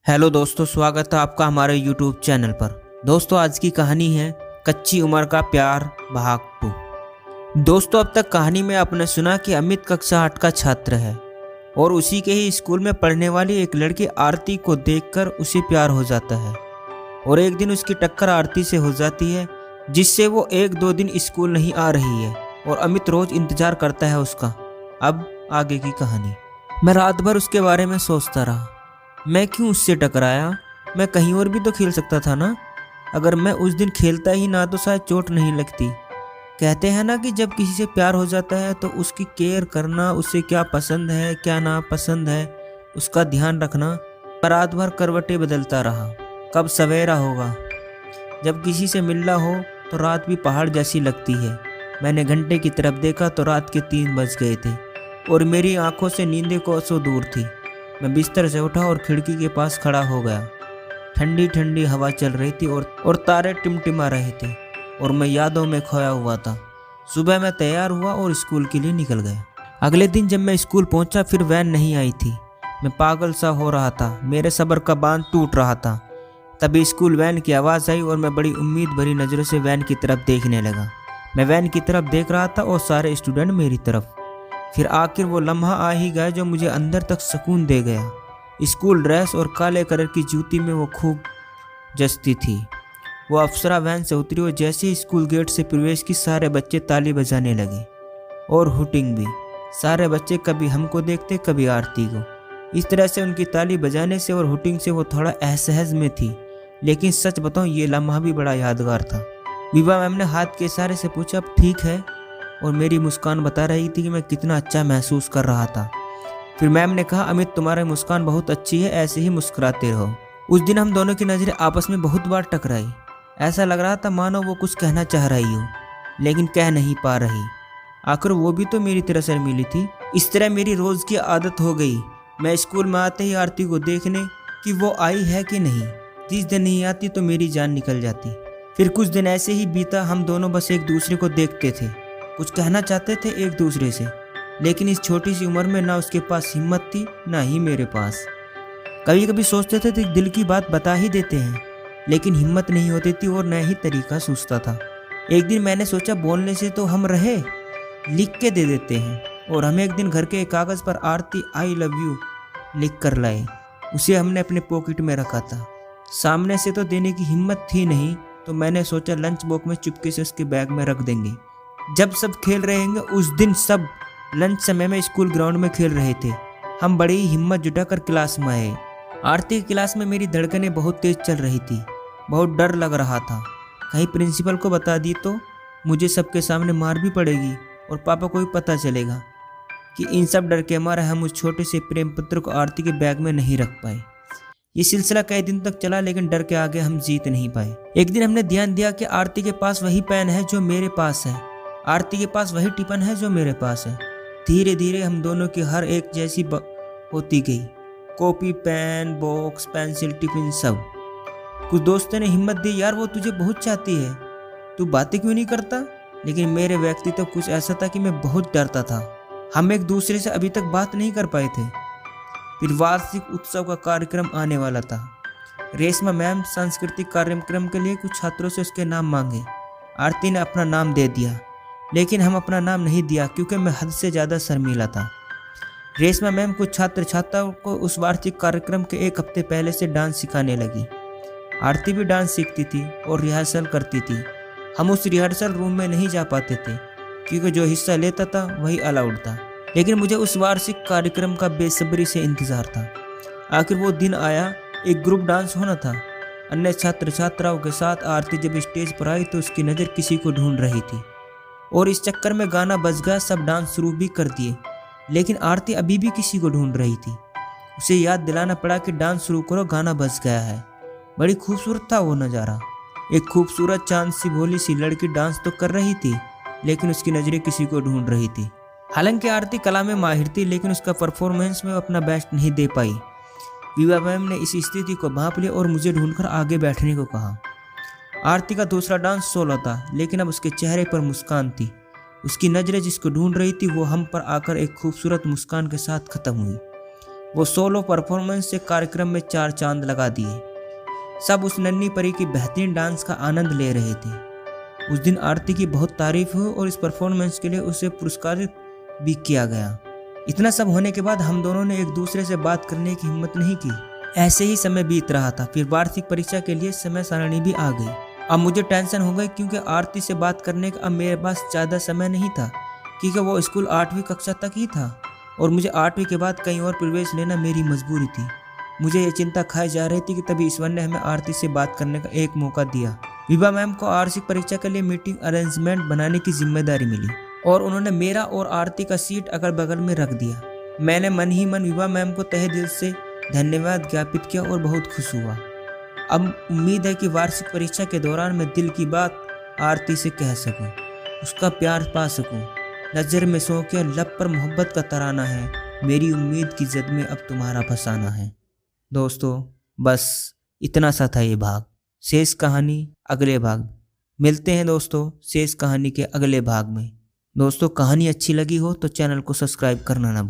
Hello दोस्तों, स्वागत है आपका हमारे YouTube चैनल पर। दोस्तों, आज की कहानी है कच्ची उम्र का प्यार भाग 2। दोस्तों, अब तक कहानी में आपने सुना कि अमित कक्षा 8 का छात्र है और उसी के ही स्कूल में पढ़ने वाली एक लड़की आरती को देखकर उसे प्यार हो जाता है और एक दिन उसकी टक्कर आरती से हो जाती है, जिससे वो 1-2 दिन स्कूल नहीं आ रही है और अमित रोज इंतजार करता है उसका। अब आगे की कहानी। मैं रात भर उसके बारे में सोचता रहा। मैं क्यों उससे टकराया? मैं कहीं और भी तो खेल सकता था ना। अगर मैं उस दिन खेलता ही ना तो शायद चोट नहीं लगती। कहते हैं ना कि जब किसी से प्यार हो जाता है तो उसकी केयर करना, उसे क्या पसंद है क्या ना पसंद है उसका ध्यान रखना। मैं रात भर करवटें बदलता रहा। कब सवेरा होगा। जब किसी से मिलना हो तो रात भी पहाड़ जैसी लगती है। मैंने घंटे की तरफ देखा तो रात के 3 बज गए थे और मेरी आंखों से नींदें कोसों दूर थी। मैं बिस्तर से उठा और खिड़की के पास खड़ा हो गया। ठंडी ठंडी हवा चल रही थी और तारे टिमटिमा रहे थे और मैं यादों में खोया हुआ था। सुबह मैं तैयार हुआ और स्कूल के लिए निकल गया। अगले दिन जब मैं स्कूल पहुंचा फिर वैन नहीं आई थी। मैं पागल सा हो रहा था। मेरे सब्र का बांध टूट रहा था। तभी स्कूल वैन की आवाज़ आई और मैं बड़ी उम्मीद भरी नज़रों से वैन की तरफ देखने लगा। मैं वैन की तरफ देख रहा था और सारे स्टूडेंट मेरी तरफ। फिर आखिर वो लम्हा आ ही गया जो मुझे अंदर तक सुकून दे गया। स्कूल ड्रेस और काले कलर की जूती में वो खूब जचती थी। वो अप्सरा वैन से उतरी और जैसे ही स्कूल गेट से प्रवेश की सारे बच्चे ताली बजाने लगे और हुटिंग भी। सारे बच्चे कभी हमको देखते कभी आरती को। इस तरह से उनकी ताली बजाने से और हुटिंग से वो थोड़ा असहज में थी। लेकिन सच बताऊं, ये लम्हा भी बड़ा यादगार था। विभा मैम ने हाथ के इशारे से पूछा, अब ठीक है? और मेरी मुस्कान बता रही थी कि मैं कितना अच्छा महसूस कर रहा था। फिर मैम ने कहा, अमित तुम्हारी मुस्कान बहुत अच्छी है, ऐसे ही मुस्कुराते रहो। उस दिन हम दोनों की नज़रें आपस में बहुत बार टकराई। ऐसा लग रहा था मानो वो कुछ कहना चाह रही हो लेकिन कह नहीं पा रही। आखिर वो भी तो मेरी तरह शर्मीली थी। इस तरह मेरी रोज़ की आदत हो गई। मैं स्कूल में आते ही आरती को देखने कि वो आई है कि नहीं। जिस दिन नहीं आती तो मेरी जान निकल जाती। फिर कुछ दिन ऐसे ही बीता। हम दोनों बस एक दूसरे को देखते थे, कुछ कहना चाहते थे एक दूसरे से, लेकिन इस छोटी सी उम्र में ना उसके पास हिम्मत थी ना ही मेरे पास। कभी कभी सोचते थे कि दिल की बात बता ही देते हैं, लेकिन हिम्मत नहीं होती थी और न ही तरीका सूझता था। एक दिन मैंने सोचा, बोलने से तो हम रहे, लिख के दे देते हैं। और हम एक दिन घर के एक कागज़ पर आरती आई लव यू लिख कर लाए। उसे हमने अपने पॉकेट में रखा था। सामने से तो देने की हिम्मत थी नहीं, तो मैंने सोचा लंच बॉक्स में चुपके से उसके बैग में रख देंगे। जब सब खेल रहे होंगे। उस दिन सब लंच समय में स्कूल ग्राउंड में खेल रहे थे। हम बड़ी ही हिम्मत जुटाकर क्लास में आए। आरती की क्लास में मेरी धड़कनें बहुत तेज चल रही थी। बहुत डर लग रहा था, कहीं प्रिंसिपल को बता दी तो मुझे सबके सामने मार भी पड़ेगी और पापा को भी पता चलेगा कि इन सब डर के मारे हम उस छोटे से प्रेम पत्र को आरती के बैग में नहीं रख पाए। ये सिलसिला कई दिन तक चला, लेकिन डर के आगे हम जीत नहीं पाए। एक दिन हमने ध्यान दिया कि आरती के पास वही पेन है जो मेरे पास है, आरती के पास वही टिफिन है जो मेरे पास है। धीरे धीरे हम दोनों की हर एक जैसी होती गई। Copy, pen, box, pencil, tiffin सब। कुछ दोस्तों ने हिम्मत दी, यार वो तुझे बहुत चाहती है, तू बातें क्यों नहीं करता? लेकिन मेरे व्यक्तित्व तो कुछ ऐसा था कि मैं बहुत डरता था। हम एक दूसरे से अभी तक बात नहीं कर पाए थे। फिर वार्षिक उत्सव का कार्यक्रम आने वाला था। रेशमा मैम सांस्कृतिक कार्यक्रम के लिए कुछ छात्रों से उसके नाम मांगे। आरती ने अपना नाम दे दिया, लेकिन हम अपना नाम नहीं दिया क्योंकि मैं हद से ज़्यादा शर्मीला था। रेशमा मैम कुछ छात्र छात्राओं को उस वार्षिक कार्यक्रम के एक हफ्ते पहले से डांस सिखाने लगी। आरती भी डांस सीखती थी और रिहर्सल करती थी। हम उस रिहर्सल रूम में नहीं जा पाते थे क्योंकि जो हिस्सा लेता था वही अलाउड था। लेकिन मुझे उस वार्षिक कार्यक्रम का बेसब्री से इंतज़ार था। आखिर वो दिन आया। एक ग्रुप डांस होना था अन्य छात्र छात्राओं के साथ। आरती जब स्टेज पर आई तो उसकी नज़र किसी को ढूंढ रही थी और इस चक्कर में गाना बज गया। सब डांस शुरू भी कर दिए, लेकिन आरती अभी भी किसी को ढूंढ रही थी। उसे याद दिलाना पड़ा कि डांस शुरू करो, गाना बज गया है। बड़ी खूबसूरत था वो नज़ारा। एक खूबसूरत चांद सी भोली सी लड़की डांस तो कर रही थी, लेकिन उसकी नज़रें किसी को ढूंढ रही थी। हालांकि आरती कला में माहिर थी, लेकिन उसका परफॉर्मेंस में अपना बेस्ट नहीं दे पाई। विभा मैम ने इस स्थिति को भांप लिया और मुझे ढूंढकर आगे बैठने को कहा। आरती का दूसरा डांस सोलो था, लेकिन अब उसके चेहरे पर मुस्कान थी। उसकी नज़रें जिसको ढूंढ रही थी वो हम पर आकर एक खूबसूरत मुस्कान के साथ खत्म हुई। वो सोलो परफॉर्मेंस से कार्यक्रम में 4 चांद लगा दिए। सब उस नन्ही परी की बेहतरीन डांस का आनंद ले रहे थे। उस दिन आरती की बहुत तारीफ हुई और इस परफॉर्मेंस के लिए उसे पुरस्कारित भी किया गया। इतना सब होने के बाद हम दोनों ने एक दूसरे से बात करने की हिम्मत नहीं की। ऐसे ही समय बीत रहा था। फिर वार्षिक परीक्षा के लिए समय सारणी भी आ गई। अब मुझे टेंशन हो गई क्योंकि आरती से बात करने का अब मेरे पास ज़्यादा समय नहीं था, क्योंकि वो स्कूल 8वीं कक्षा तक ही था और मुझे 8वीं के बाद कहीं और प्रवेश लेना मेरी मजबूरी थी। मुझे ये चिंता खाई जा रही थी कि तभी ईश्वर ने हमें आरती से बात करने का एक मौका दिया। विभा मैम को वार्षिक परीक्षा के लिए मीटिंग अरेंजमेंट बनाने की जिम्मेदारी मिली और उन्होंने मेरा और आरती का सीट अगल बगल में रख दिया। मैंने मन ही मन विभा मैम को तहे दिल से धन्यवाद ज्ञापित किया और बहुत खुश हुआ। अब उम्मीद है कि वार्षिक परीक्षा के दौरान मैं दिल की बात आरती से कह सकूं, उसका प्यार पा सकूं। नजर में शौक़ लब पर मोहब्बत का तराना है, मेरी उम्मीद की जद में अब तुम्हारा फसाना है। दोस्तों बस इतना सा था ये भाग। शेष कहानी अगले भाग। मिलते हैं दोस्तों शेष कहानी के अगले भाग में। दोस्तों कहानी अच्छी लगी हो तो चैनल को सब्सक्राइब करना ना भूलें।